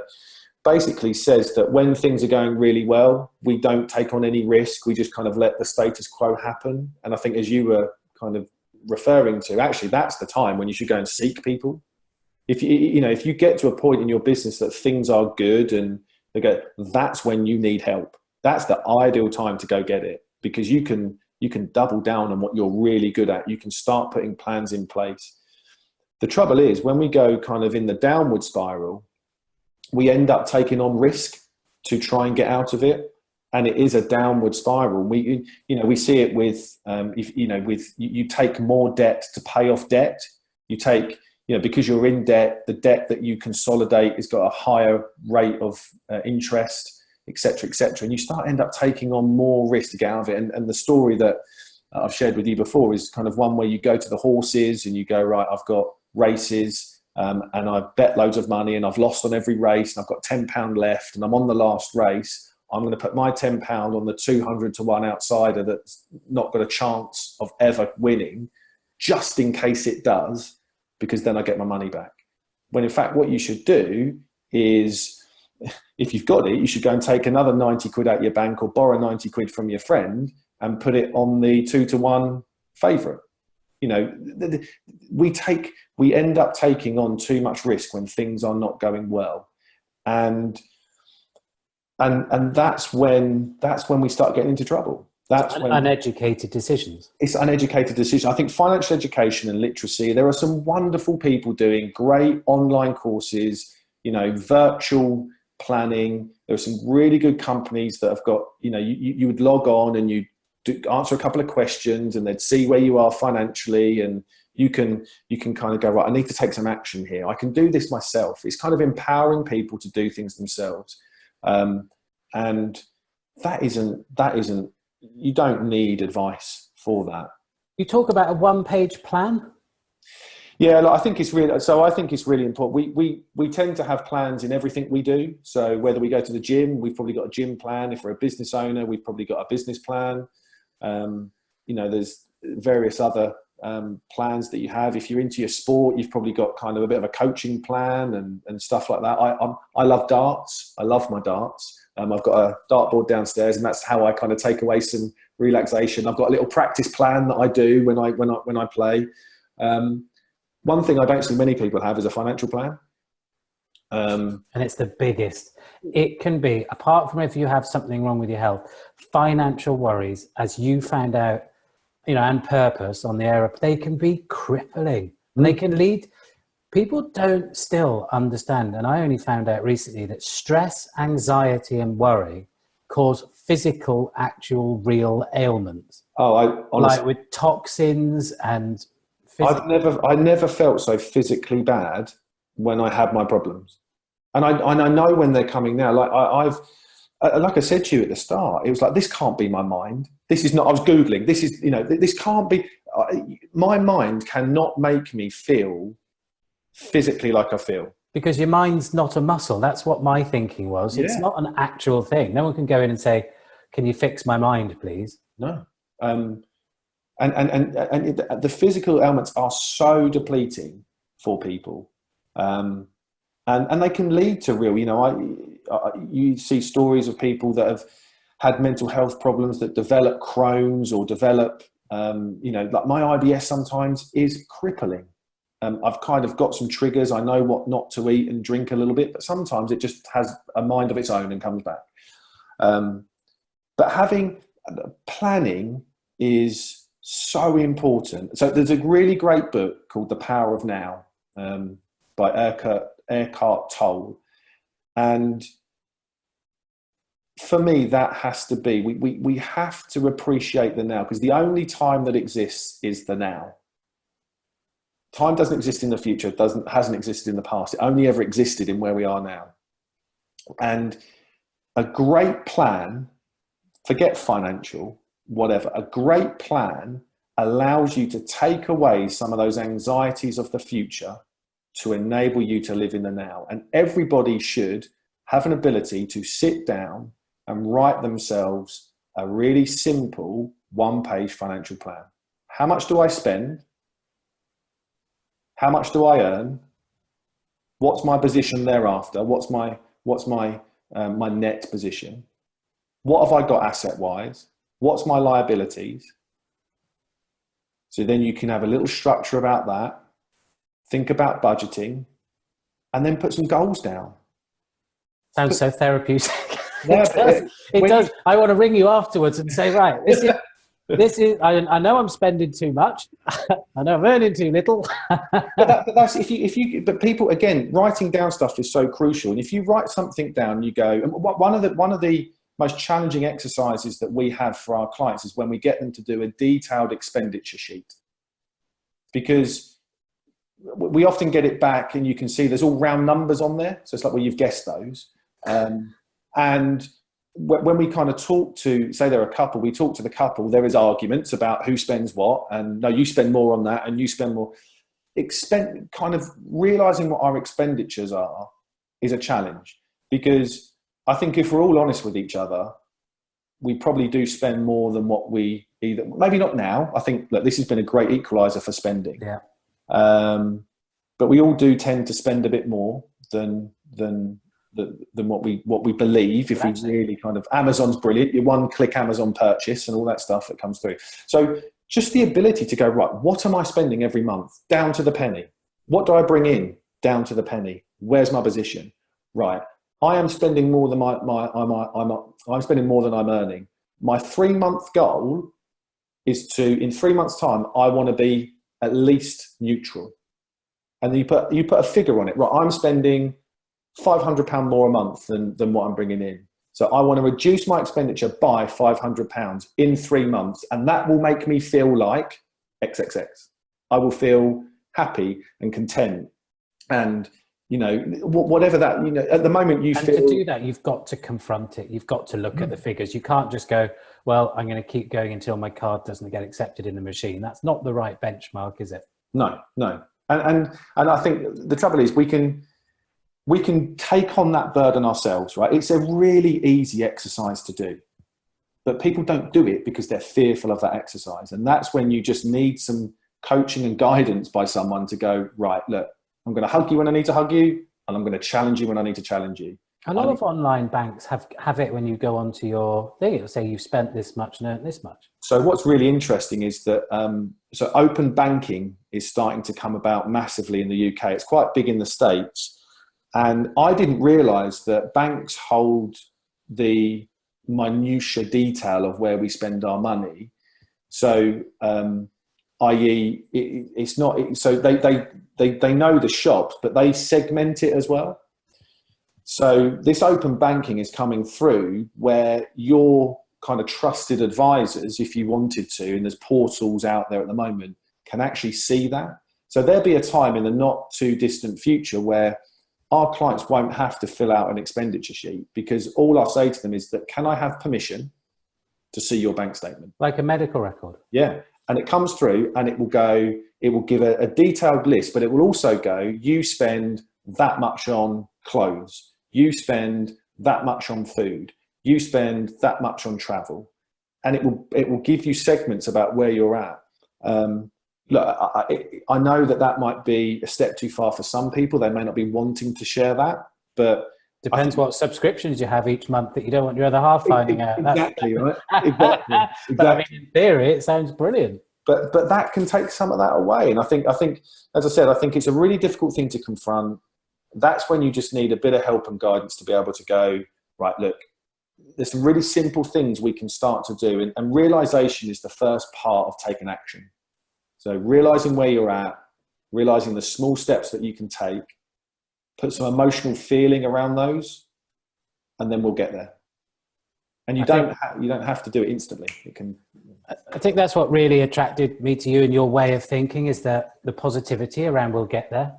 basically says that when things are going really well, we don't take on any risk. We just kind of let the status quo happen. And I think, as you were kind of referring to, actually, that's the time when you should go and seek people. If you get to a point in your business that things are good and they go, that's when you need help. That's the ideal time to go get it, because you can double down on what you're really good at. You can start putting plans in place. The trouble is, when we go kind of in the downward spiral, we end up taking on risk to try and get out of it. And it is a downward spiral. We see it with, you take more debt to pay off debt. You take, because you're in debt, the debt that you consolidate has got a higher rate of interest, et cetera, and you end up taking on more risk to get out of it. And the story that I've shared with you before is kind of one where you go to the horses and you go, right, I've got races, and I've bet loads of money and I've lost on every race and I've got £10 left and I'm on the last race. I'm going to put my £10 on the 200 to 1 outsider that's not got a chance of ever winning, just in case it does, because then I get my money back. When in fact, what you should do is, if you've got it, you should go and take another 90 quid out of your bank or borrow 90 quid from your friend and put it on the 2 to 1 favourite. We end up taking on too much risk when things are not going well. And that's when we start getting into trouble. That's when uneducated decisions. It's uneducated decision. I think financial education and literacy, there are some wonderful people doing great online courses, virtual planning. There are some really good companies that have got, you would log on and you answer a couple of questions and they'd see where you are financially, and you can kind of go, right, I need to take some action here. I can do this myself. It's kind of empowering people to do things themselves. And that isn't, you don't need advice for that. You talk about a one-page plan. Yeah, I think it's really important. We tend to have plans in everything we do. So whether we go to the gym, we've probably got a gym plan. If we're a business owner, we've probably got a business plan. There's various other plans that you have. If you're into your sport, you've probably got kind of a bit of a coaching plan and stuff like that. I love darts. I love my darts. I've got a dartboard downstairs, and that's how I kind of take away some relaxation. I've got a little practice plan that I do when I play. One thing I don't see many people have is a financial plan. And it's the biggest. It can be, apart from if you have something wrong with your health, financial worries, as you found out, and purpose on the air, they can be crippling. And they can lead, people don't still understand. And I only found out recently that stress, anxiety and worry cause physical, actual, real ailments. Oh, I honestly, like with toxins and I never felt so physically bad when I had my problems, and I know when they're coming now. Like I said to you at the start, it was like, this can't be my mind. This is not. I was googling. This is, this can't be. My mind cannot make me feel physically like I feel, because your mind's not a muscle. That's what my thinking was. It's not an actual thing. No one can go in and say, can you fix my mind, please? No. And the physical elements are so depleting for people. And they can lead to real, you see stories of people that have had mental health problems that develop Crohn's or develop, like my IBS sometimes is crippling. I've kind of got some triggers. I know what not to eat and drink a little bit, but sometimes it just has a mind of its own and comes back. But having planning is so important. So there's a really great book called The Power of Now by Eckhart Tolle. And for me, that has to be, we have to appreciate the now, because the only time that exists is the now. Time doesn't exist in the future, hasn't existed in the past. It only ever existed in where we are now. And a great plan, forget financial, whatever, a great plan allows you to take away some of those anxieties of the future to enable you to live in the now. And everybody should have an ability to sit down and write themselves a really simple one-page financial plan. How much do I spend? How much do I earn? What's my position thereafter? What's my net position? What have I got asset-wise? What's my liabilities? So then you can have a little structure about that. Think about budgeting, and then put some goals down. Sounds so therapeutic. It does. I want to ring you afterwards and say, right, this is. I know I'm spending too much. I know I'm earning too little. but that's but people, again, writing down stuff is so crucial. And if you write something down, you go. And one of the most challenging exercises that we have for our clients is when we get them to do a detailed expenditure sheet, because we often get it back and you can see there's all round numbers on there. So it's like, well, you've guessed those. And when we kind of talk to, say they're a couple, we talk to the couple, there is arguments about who spends what, and no, you spend more on that and you spend more. Kind of realizing what our expenditures are is a challenge, because I think if we're all honest with each other, we probably do spend more than what we either, maybe not now. I think that this has been a great equalizer for spending. Yeah. But we all do tend to spend a bit more than what we believe. If we really kind of, Amazon's brilliant, your one-click Amazon purchase and all that stuff that comes through. So just the ability to go, right, what am I spending every month down to the penny? What do I bring in down to the penny? Where's my position? Right, I am spending more than I'm spending more than I'm earning. My 3-month goal is to, in 3 months' time, I want to be at least neutral. And then you put a figure on it. Right, I'm spending £500 more a month than what I'm bringing in. So I want to reduce my expenditure by £500 in 3 months. And that will make me feel like XXX. I will feel happy and content. And, whatever that, at the moment you feel. And to do that, you've got to confront it. You've got to look at the figures. You can't just go, well, I'm going to keep going until my card doesn't get accepted in the machine. That's not the right benchmark, is it? No. And I think the trouble is we can take on that burden ourselves, right? It's a really easy exercise to do, but people don't do it because they're fearful of that exercise. And that's when you just need some coaching and guidance by someone to go, right, look, I'm going to hug you when I need to hug you, and I'm going to challenge you when I need to challenge you. A lot of online banks have it when you go onto your thing. It'll say you've spent this much and earned this much. So what's really interesting is that so open banking is starting to come about massively in the UK. It's quite big in the States. And I didn't realise that banks hold the minutiae detail of where we spend our money. So, i.e., it's not. So they know the shops, but they segment it as well. So this open banking is coming through where your kind of trusted advisors, if you wanted to, and there's portals out there at the moment, can actually see that. So there'll be a time in the not too distant future where our clients won't have to fill out an expenditure sheet, because all I'll say to them is that, can I have permission to see your bank statement? Like a medical record. Yeah. And it comes through and it will give a detailed list, but it will also go, you spend that much on clothes, you spend that much on food, you spend that much on travel, and it will give you segments about where you're at. Look, I know that might be a step too far for some people. They may not be wanting to share that, but depends what subscriptions you have each month that you don't want your other half finding out. Exactly, right? Exactly. But I mean, in theory, it sounds brilliant. But that can take some of that away. And I think, as I said, I think it's a really difficult thing to confront. That's when you just need a bit of help and guidance to be able to go, right, look, there's some really simple things we can start to do. And realization is the first part of taking action. So realizing where you're at, realizing the small steps that you can take, put some emotional feeling around those, and then we'll get there. And you don't have to do it instantly. It can. I think that's what really attracted me to you and your way of thinking, is that the positivity around we'll get there.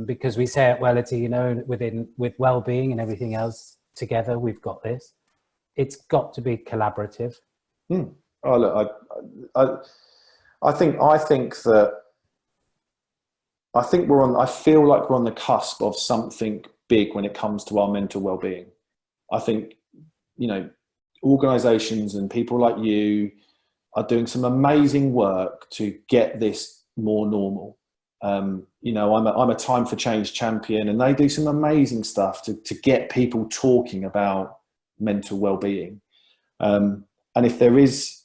Because we say at Wellity, you know, with well-being and everything else together, we've got this. It's got to be collaborative. Oh, look, I think I feel like we're on the cusp of something big when it comes to our mental well-being. I think, you know, organizations and people like you are doing some amazing work to get this more normal. You know, I'm a Time for Change champion, and they do some amazing stuff to get people talking about mental well-being. And if there is,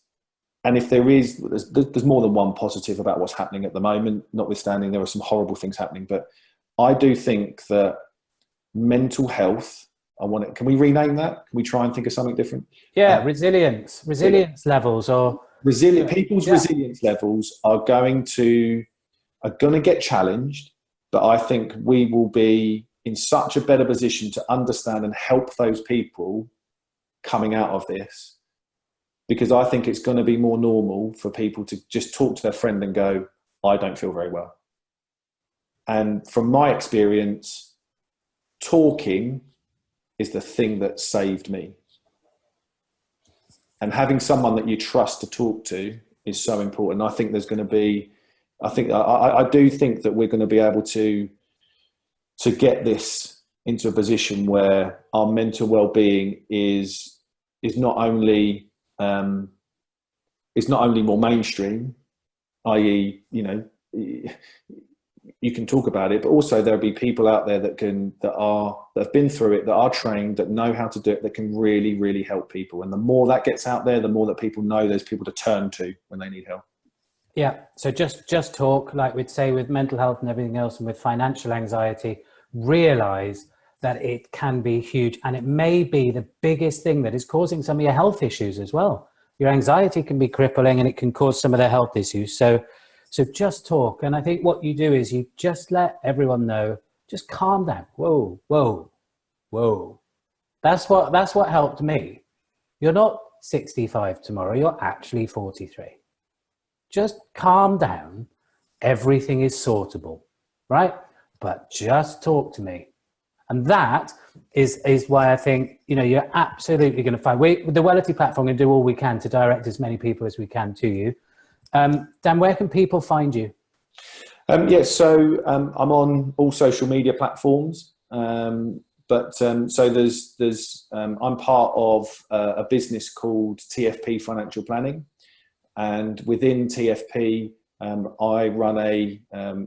there's more than one positive about what's happening at the moment, notwithstanding there are some horrible things happening. But I do think that mental health, can we rename that? Can we try and think of something different? Yeah, resilience levels, or people's resilience levels are going to get challenged, but I think we will be in such a better position to understand and help those people coming out of this, because I think it's going to be more normal for people to just talk to their friend and go, I don't feel very well. And from my experience, talking is the thing that saved me. And having someone that you trust to talk to is so important. I think there's going to be, I do think that we're going to be able to get this into a position where our mental well-being is not only more mainstream, i.e., you know, you can talk about it, but also there'll be people out there that have been through it, that are trained, that know how to do it, that can really, really help people. And the more that gets out there, the more that people know there's people to turn to when they need help. Yeah. So just talk, like we'd say with mental health and everything else, and with financial anxiety, realize that it can be huge. And it may be the biggest thing that is causing some of your health issues as well. Your anxiety can be crippling, and it can cause some of their health issues. So just talk. And I think what you do is you just let everyone know, just calm down. Whoa, whoa, whoa. That's what helped me. You're not 65 tomorrow. You're actually 43. Just calm down. Everything is sortable, right? But just talk to me. And that is why I think, you know, you're absolutely going to find, with the Wellity platform, going to do all we can to direct as many people as we can to you. Dan, where can people find you? So I'm on all social media platforms. So there's I'm part of a business called TFP Financial Planning, and within TFP, I run a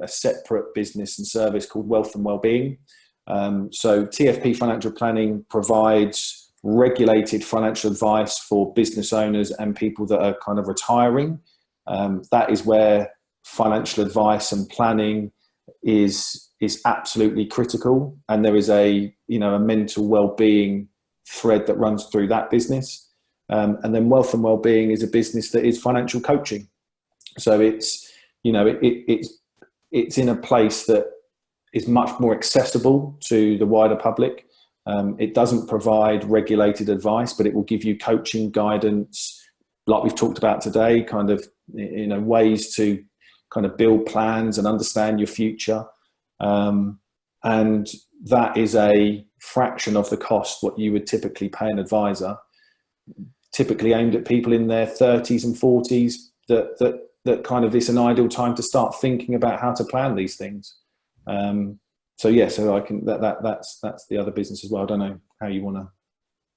separate business and service called Wealth and Wellbeing. So TFP Financial Planning provides regulated financial advice for business owners and people that are kind of retiring. That is where financial advice and planning is absolutely critical, and there is a mental well-being thread that runs through that business. And then Wealth and Wellbeing is a business that is financial coaching. So it's in a place that is much more accessible to the wider public. It doesn't provide regulated advice, but it will give you coaching guidance, like we've talked about today, kind of, you know, ways to kind of build plans and understand your future. And that is a fraction of the cost what you would typically pay an advisor, typically aimed at people in their 30s and 40s that kind of, it's an ideal time to start thinking about how to plan these things. So I can, that's the other business as well. I don't know how you want to.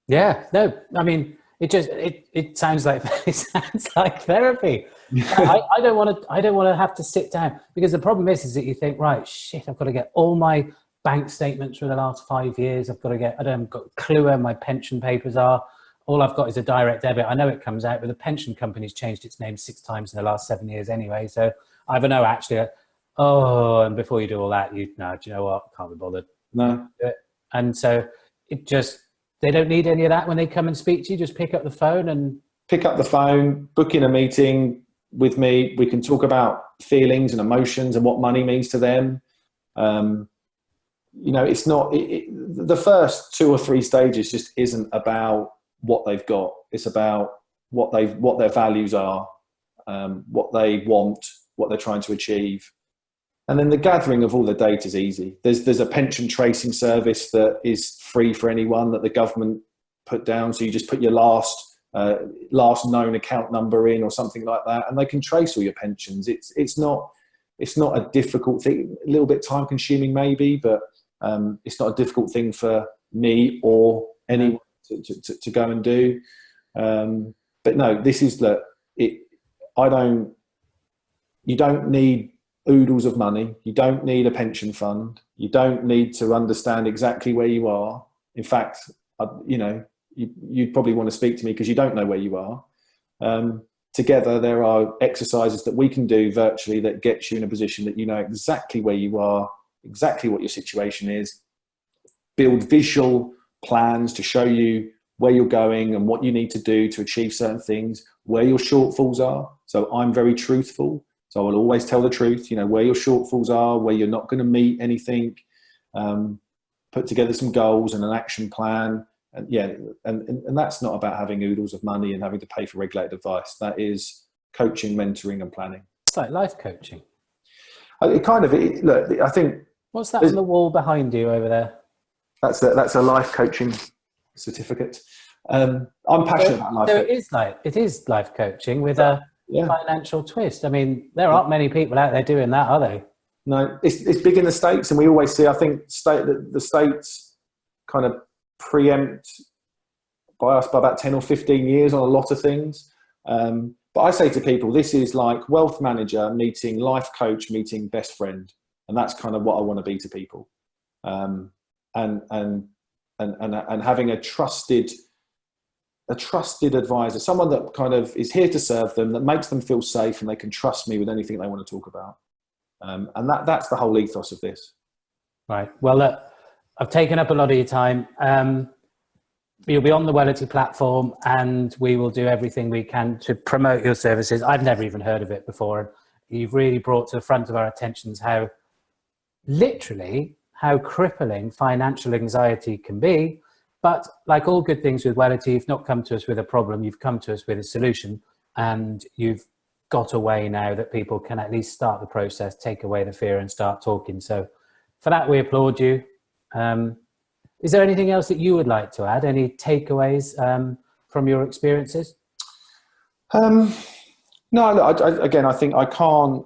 Yeah, no, I mean, it sounds like it sounds like therapy. I don't want to have to sit down, because the problem is that you think, right, shit, I've got to get all my bank statements for the last 5 years. I don't have got a clue where my pension papers are. All I've got is a direct debit. I know it comes out, but the pension company's changed its name 6 times in the last 7 years anyway. So I don't know, actually. Oh, and before you do all that, do you know what? Can't be bothered. No. And so they don't need any of that when they come and speak to you. Just pick up the phone and book in a meeting with me. We can talk about feelings and emotions and what money means to them. It's not the first 2 or 3 stages just isn't about what they've got. It's about what their values are, what they want, what they're trying to achieve. And then the gathering of all the data is easy. There's a pension tracing service that is free for anyone that the government put down. So you just put your last known account number in or something like that, and they can trace all your pensions. It's not a difficult thing. A little bit time consuming maybe, but it's not a difficult thing for me or anyone to go and do. But no, this is you don't need oodles of money. You don't need a pension fund. You don't need to understand exactly where you are. In fact, you'd probably want to speak to me because you don't know where you are. Together, there are exercises that we can do virtually that gets you in a position that you know exactly where you are, exactly what your situation is. Build visual plans to show you where you're going and what you need to do to achieve certain things, where your shortfalls are. So I'm very truthful. So I will always tell the truth, where your shortfalls are, where you're not going to meet anything, put together some goals and an action plan. And that's not about having oodles of money and having to pay for regulated advice. That is coaching, mentoring and planning. It's like life coaching. Look, I think... What's that on the wall behind you over there? That's a life coaching certificate. I'm passionate about life coaching. It is life coaching with a financial twist. I mean, there aren't many people out there doing that, are they? No, it's big in the States, and we always see, I think, the States kind of preempt by us by about 10 or 15 years on a lot of things. But I say to people, this is like wealth manager meeting life coach meeting best friend. And that's kind of what I want to be to people. And having a trusted advisor, someone that kind of is here to serve them, that makes them feel safe and they can trust me with anything they want to talk about. And that's the whole ethos of this. Right. Well, look, I've taken up a lot of your time. You'll be on the Wellity platform and we will do everything we can to promote your services. I've never even heard of it before. And you've really brought to the front of our attentions how crippling financial anxiety can be. But like all good things with Wellity, you've not come to us with a problem, you've come to us with a solution, and you've got a way now that people can at least start the process, take away the fear and start talking. So for that, we applaud you. Is there anything else that you would like to add? Any takeaways from your experiences? No, again, I think I can't.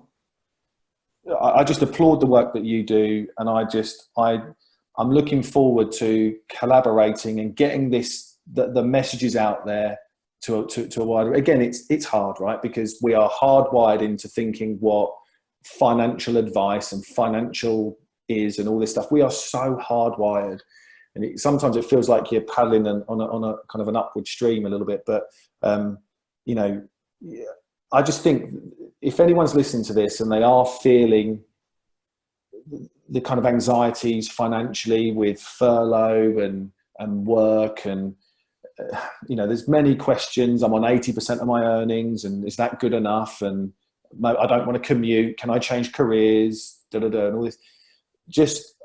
I just applaud the work that you do, and I'm looking forward to collaborating and getting the messages out there to a wider. Again, it's hard, right? Because we are hardwired into thinking what financial advice and financial is and all this stuff. We are so hardwired, and sometimes it feels like you're paddling on a kind of an upward stream a little bit. But I just think if anyone's listening to this and they are feeling the kind of anxieties financially with furlough and work and, there's many questions. I'm on 80% of my earnings, and is that good enough? And I don't want to commute. Can I change careers? And all this. Just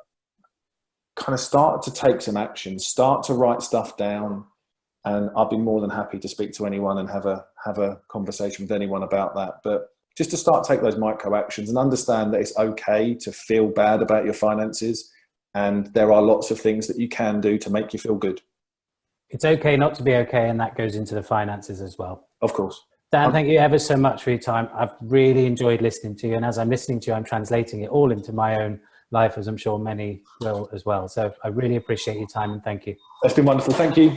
kind of start to take some action, start to write stuff down. And I'll be more than happy to speak to anyone and have a conversation with anyone about that. But just to start, take those micro actions and understand that it's okay to feel bad about your finances. And there are lots of things that you can do to make you feel good. It's okay not to be okay. And that goes into the finances as well. Of course. Dan, thank you ever so much for your time. I've really enjoyed listening to you. And as I'm listening to you, I'm translating it all into my own life, as I'm sure many will as well. So I really appreciate your time and thank you. It's been wonderful. Thank you.